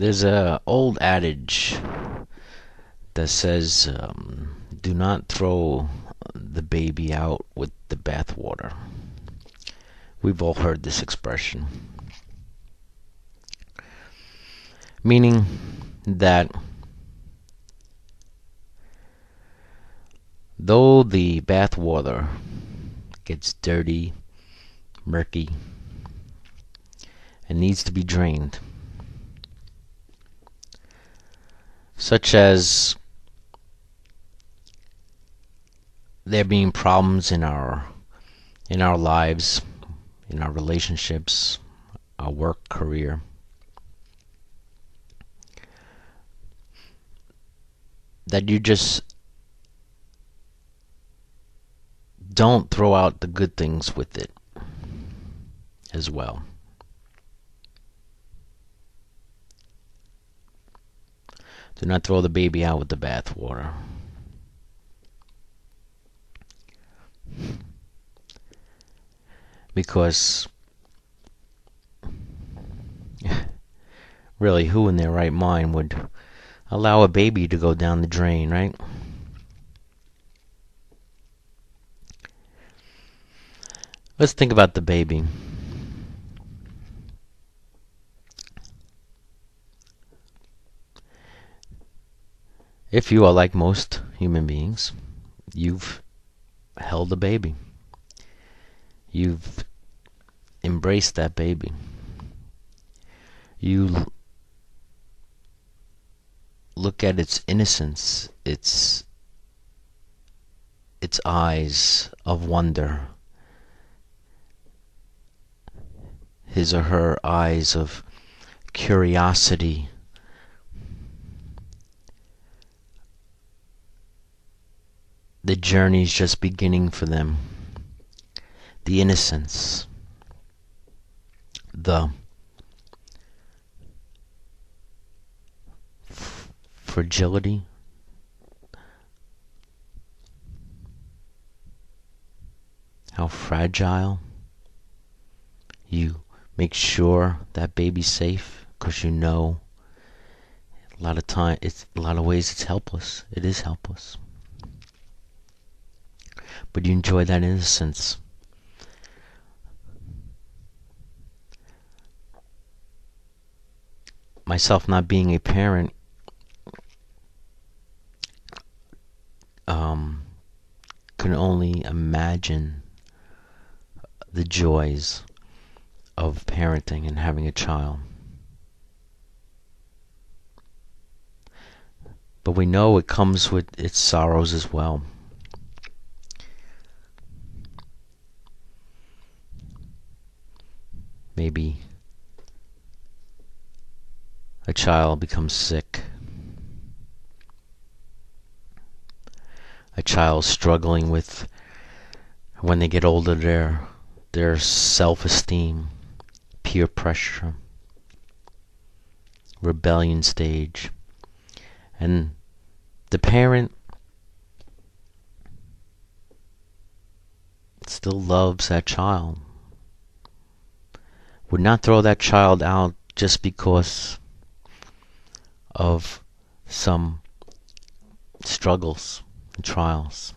There's a old adage that says, "Do not throw the baby out with the bathwater." We've all heard this expression, meaning that though the bathwater gets dirty, murky, and needs to be drained, such as there being problems in our lives, in our relationships, our work career, that you just don't throw out the good things with it as well. Do not throw the baby out with the bathwater. Because really, who in their right mind would allow a baby to go down the drain, right? Let's think about the baby. If you are like most human beings, you've held a baby. You've embraced that baby. You look at its innocence, its eyes of wonder, his or her eyes of curiosity, the journey's just beginning for them. The innocence, the fragility, how fragile. You make sure that baby's safe because you know a lot of ways it's helpless. It is helpless. But you enjoy that innocence. Myself not being a parent, can only imagine the joys of parenting and having a child. But we know it comes with its sorrows as well. Maybe a child becomes sick. A child struggling with, when they get older, their self-esteem, peer pressure, rebellion stage. And the parent still loves that child. Would not throw that child out just because of some struggles and trials.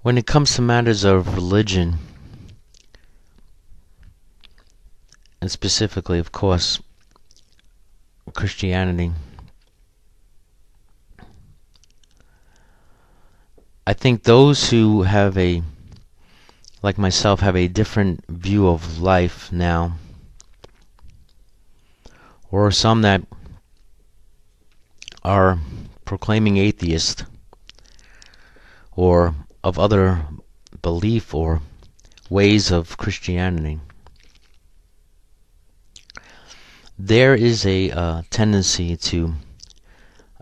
When it comes to matters of religion, and specifically, of course, Christianity, I think those who have like myself, have a different view of life now, or some that are proclaiming atheist, or of other belief or ways of Christianity, there is a tendency to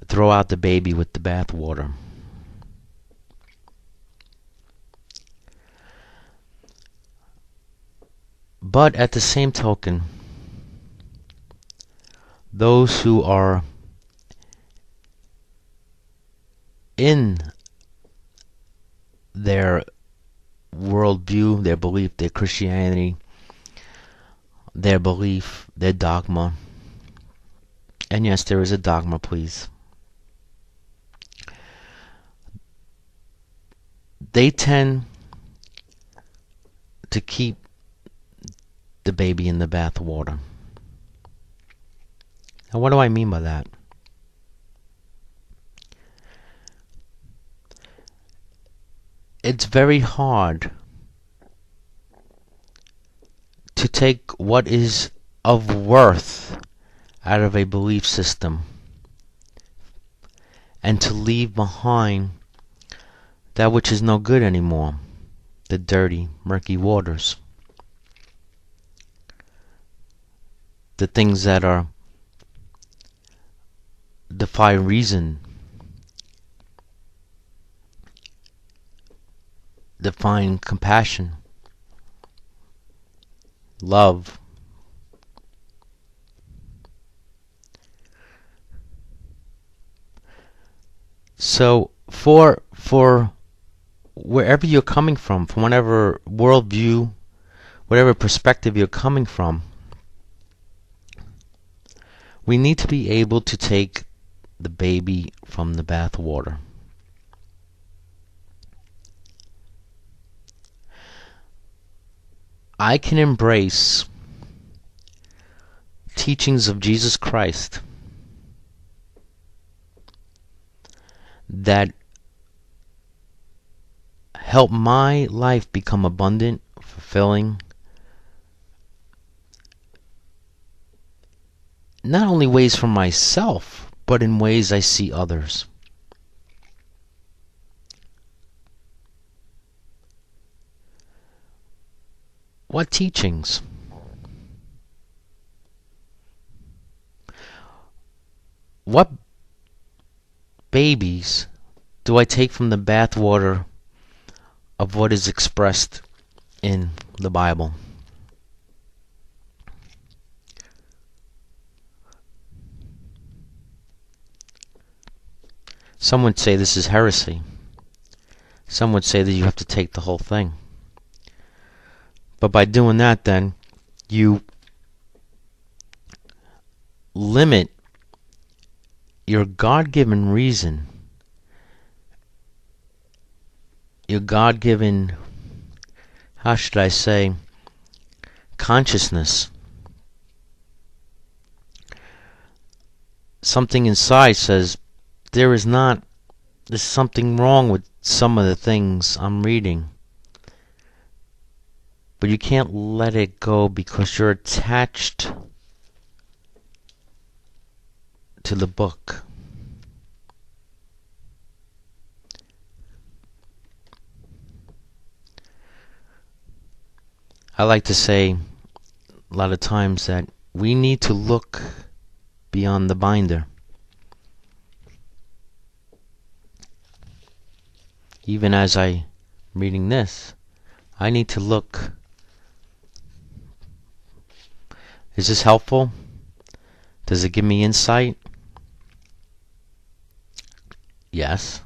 throw out the baby with the bathwater. But at the same token, those who are in their worldview, their belief, their Christianity, their belief, their dogma. And yes, there is a dogma, please. They tend to keep the baby in the bathwater. Now, what do I mean by that? It's very hard to take what is of worth out of a belief system and to leave behind that which is no good anymore, the dirty, murky waters, the things that are defy reason, defy compassion, love. So for wherever you're coming from whatever worldview, whatever perspective you're coming from, we need to be able to take the baby from the bathwater. I can embrace teachings of Jesus Christ that help my life become abundant, fulfilling, not only ways for myself, but in ways I see others. What teachings? What babies do I take from the bathwater of what is expressed in the Bible? Some would say this is heresy. Some would say that you have to take the whole thing. But by doing that, then, you limit your God-given reason, your God-given, how should I say, consciousness. Something inside says, there's something wrong with some of the things I'm reading. But you can't let it go because you're attached to the book. I like to say a lot of times that we need to look beyond the binder. Even as I'm reading this, I need to look. Is this helpful? Does it give me insight? Yes.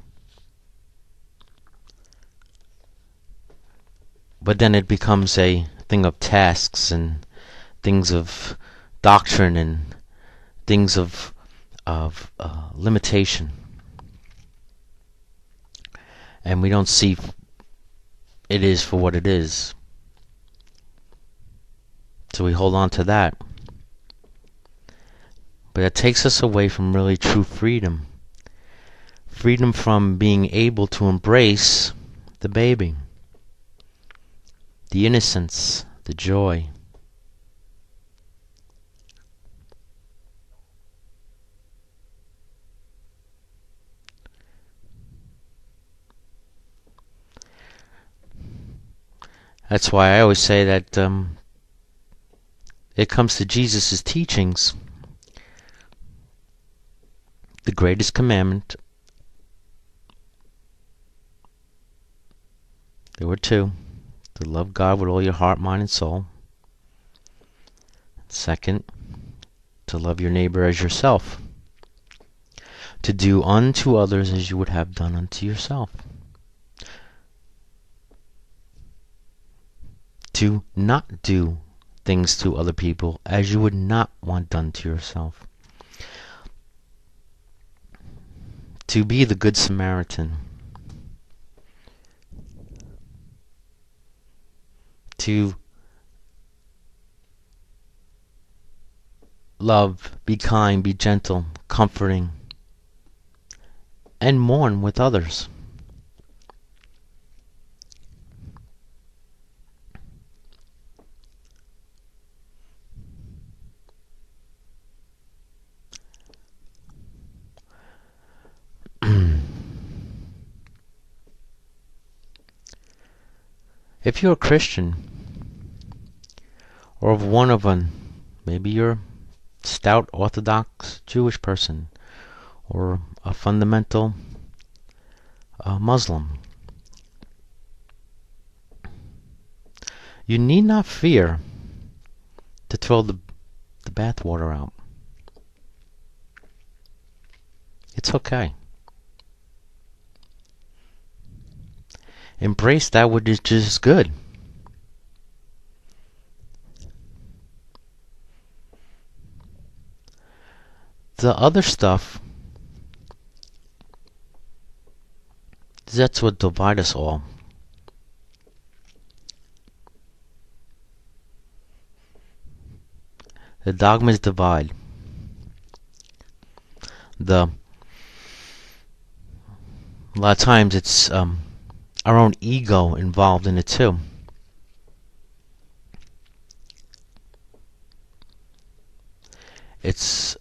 But then it becomes a thing of tasks and things of doctrine and things of limitation. And we don't see it is for what it is. So we hold on to that. But it takes us away from really true freedom. Freedom from being able to embrace the baby. The innocence, the joy. That's why I always say that it comes to Jesus' teachings. The greatest commandment. There were two. To love God with all your heart, mind, and soul. Second, to love your neighbor as yourself. to do unto others as you would have done unto yourself. To not do things to other people as you would not want done to yourself. To be the Good Samaritan. To love, be kind, be gentle, comforting, and mourn with others. If you're a Christian, or of one of an, maybe you're a stout Orthodox Jewish person, or a fundamental Muslim, you need not fear to throw the bathwater out. It's okay. Embrace that which is just good. The other stuff, that's what divides us all. The dogmas divide. A lot of times it's our own ego involved in it too. It's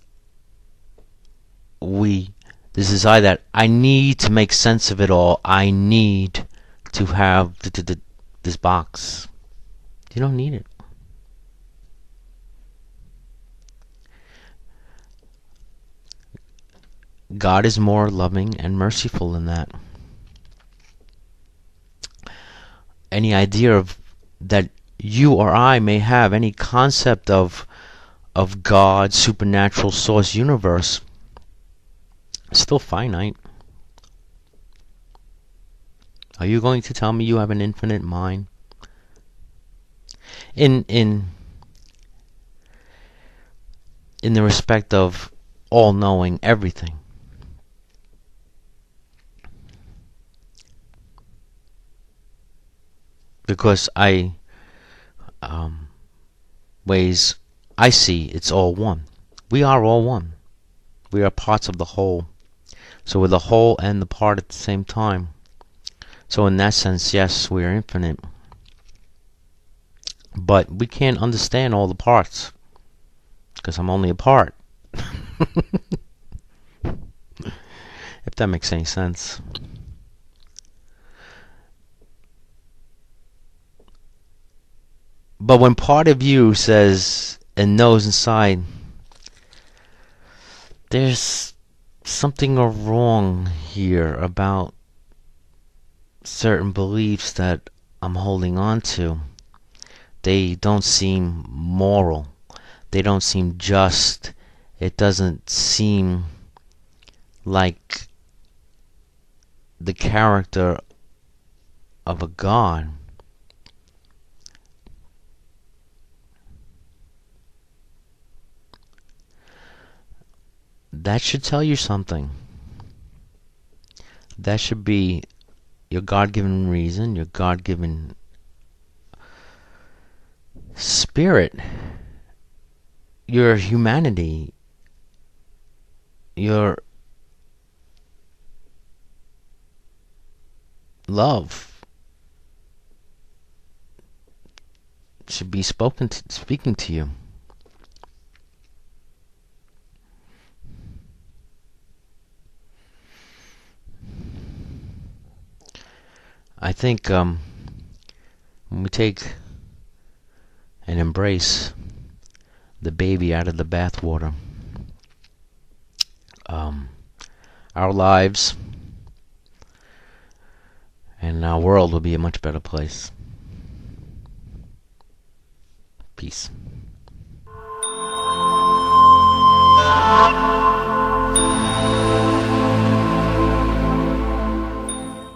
this desire that I need to make sense of it all. I need to have this box. You don't need it. God is more loving and merciful than that. Any idea of that you or I may have any concept of God, supernatural source, universe, still finite. Are you going to tell me you have an infinite mind? In the respect of all knowing everything. Because ways I see it's all one. We are all one. We are parts of the whole. So we're the whole and the part at the same time. So in that sense, yes, we are infinite. But we can't understand all the parts. Because I'm only a part. If that makes any sense. But when part of you says and knows inside, there's something wrong here about certain beliefs that I'm holding on to. They don't seem moral. They don't seem just. It doesn't seem like the character of a God. That should tell you something. That should be your God-given reason, your God-given spirit, your humanity, your love should be speaking to you. I think when we take and embrace the baby out of the bathwater, our lives and our world will be a much better place. Peace.